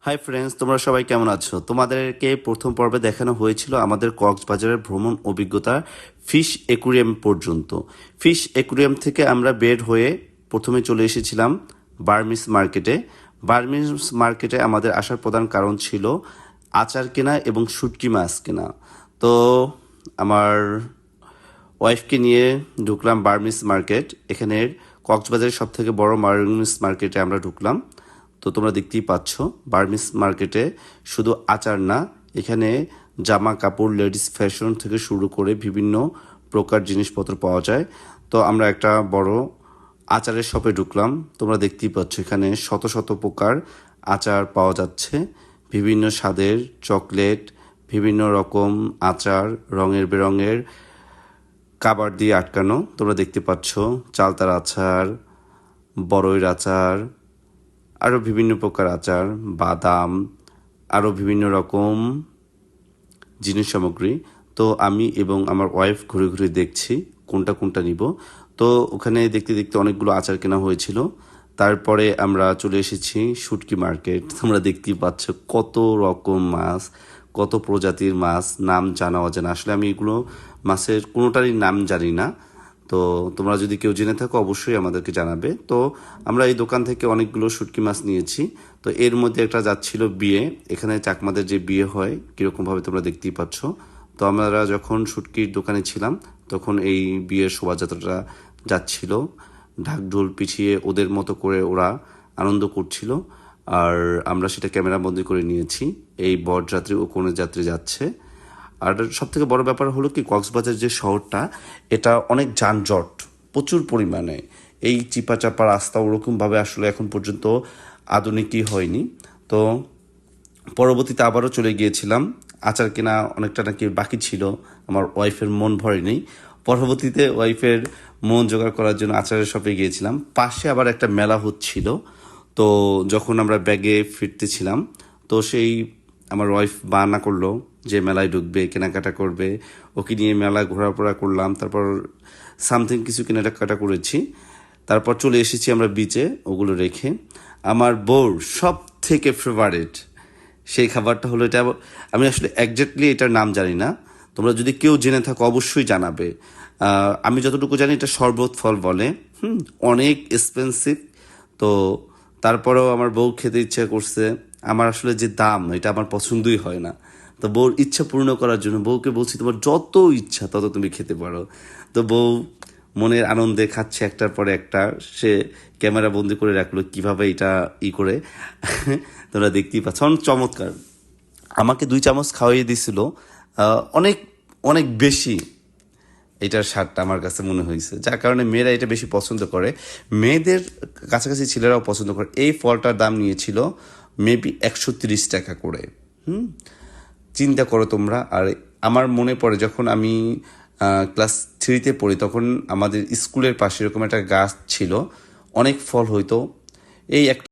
Hi friends, তোমরা সবাই কেমন আছো? তোমাদেরকে প্রথম পর্বে দেখানো হয়েছিল আমাদের কক্সবাজারের ভ্রমণ অভিজ্ঞতা ফিশ অ্যাকুরিয়াম পর্যন্ত। ফিশ অ্যাকুরিয়াম থেকে আমরা বের হয়ে প্রথমে চলে এসেছিলাম বার্মিস মার্কেটে। বার্মিস মার্কেটে আমাদের আসার প্রধান কারণ ছিল আচার কেনা এবং শুটকি মাছ কেনা। তো আমার ওয়াইফকে নিয়ে ঢুকলাম বার্মিস মার্কেট। এখানের কক্সবাজারের সব থেকে বড় বার্মিস মার্কেটে আমরা ঢুকলাম। তো তোমরা দেখতেই পাচ্ছ বার্মিস মার্কেটে শুধু আচার না, এখানে জামা কাপড়, লেডিস ফ্যাশন থেকে শুরু করে বিভিন্ন প্রকার জিনিসপত্র পাওয়া যায়। তো আমরা একটা বড় আচারের শপে ঢুকলাম। তোমরা দেখতেই পাচ্ছ এখানে শত শত প্রকার আচার পাওয়া যাচ্ছে, বিভিন্ন স্বাদের চকলেট, বিভিন্ন রকম আচার, রঙের বেরঙের কাবার দিয়ে আটকানো। তোমরা দেখতে পাচ্ছ চালতার আচার, বড়ইর আচার, আরও বিভিন্ন প্রকার আচার, বাদাম, আরও বিভিন্ন রকম জিনিস সামগ্রী। তো আমি এবং আমার ওয়াইফ ঘুরে ঘুরে দেখছি কোনটা কোনটা নিব। তো ওখানে দেখতে দেখতে অনেকগুলো আচার কেনা হয়েছিল। তারপরে আমরা চলে এসেছি শুটকি মার্কেট। তোমরা দেখতেই পাচ্ছ কত রকম মাছ, কত প্রজাতির মাছ, নাম জানা অজানা। আসলে আমি এগুলো মাছের কোনোটারই নাম জানি না। তো তোমরা যদি কেউ জেনে থাকো অবশ্যই আমাদেরকে জানাবে। তো আমরা এই দোকান থেকে অনেকগুলো শুটকি মাছ নিয়েছি। তো এর মধ্যে একটা যাচ্ছিল বিয়ে। এখানে চাকমাদের যে বিয়ে হয় কীরকমভাবে তোমরা দেখতেই পাচ্ছ। তো আমরা যখন শুটকির দোকানে ছিলাম তখন এই বিয়ের শোভাযাত্রাটা যাচ্ছিল, ঢাকঢোল পিছিয়ে ওদের মতো করে ওরা আনন্দ করছিল। আর আমরা সেটা ক্যামেরা বন্দি করে নিয়েছি। এই বরযাত্রী ও কনের যাত্রী যাচ্ছে। আর সব থেকে বড় ব্যাপার হলো কি, কক্সবাজার যে শহরটা, এটা অনেক যানজট প্রচুর পরিমাণে। এই চিপা চাপা রাস্তা ওরকমভাবে আসলে এখন পর্যন্ত আধুনিকই হয়নি। তো পরবর্তীতে আবারও চলে গিয়েছিলাম। আচার কেনা অনেকটা নাকি বাকি ছিল, আমার ওয়াইফের মন ভরেনি। পরবর্তীতে ওয়াইফের মন জোগাড় করার জন্য আচারের শপে গিয়েছিলাম। পাশে আবার একটা মেলা হচ্ছিল। তো যখন আমরা ব্যাগে ফিরতেছিলাম, তো সেই আমার ওয়াইফ বায়না করলো যে মেলায় ঢুকবে, কেনাকাটা করবে। ওকে নিয়ে মেলা ঘোরাফেরা করলাম, তারপর সামথিং কিছু কেনাকাটা করেছি। তারপর চলে এসেছি আমরা বিচে, ওগুলো রেখে। আমার বউর সব থেকে ফেভারিট সেই খাবারটা হলো এটা। আমি আসলে একজ্যাক্টলি এটার নাম জানি না, তোমরা যদি কেউ জেনে থাকো অবশ্যই জানাবে। আমি যতটুকু জানি এটা শরবত ফল বলে। অনেক এক্সপেন্সিভ। তো তারপরেও আমার বউ খেতে ইচ্ছা করছে। আমার আসলে যে দাম, এটা আমার পছন্দই হয় না। তো বউর ইচ্ছা পূর্ণ করার জন্য বউকে বলছি তোমার যত ইচ্ছা তত তুমি খেতে পারো। তো বউ মনের আনন্দে খাচ্ছে একটার পরে একটা। সে ক্যামেরা বন্দি করে রাখলো কিভাবে এটা করে। তোমরা দেখতেই পাচ্ছ অনেক চমৎকার। আমাকে 2 চামচ খাওয়াইয়ে দিছিল। অনেক অনেক বেশি এটার স্বাদটা আমার কাছে মনে হয়েছে, যার কারণে মেয়েরা এটা বেশি পছন্দ করে। মেয়েদের কাছাকাছি ছেলেরাও পছন্দ করে। এই ফলটার দাম নিয়েছিল মেবি 130 টাকা করে। চিন্তা করো তোমরা। আর আমার মনে পড়ে যখন আমি ক্লাস 3-তে পড়ি, তখন আমাদের স্কুলের পাশে এরকম একটা গাছ ছিল, অনেক ফল হইতো। এই একটা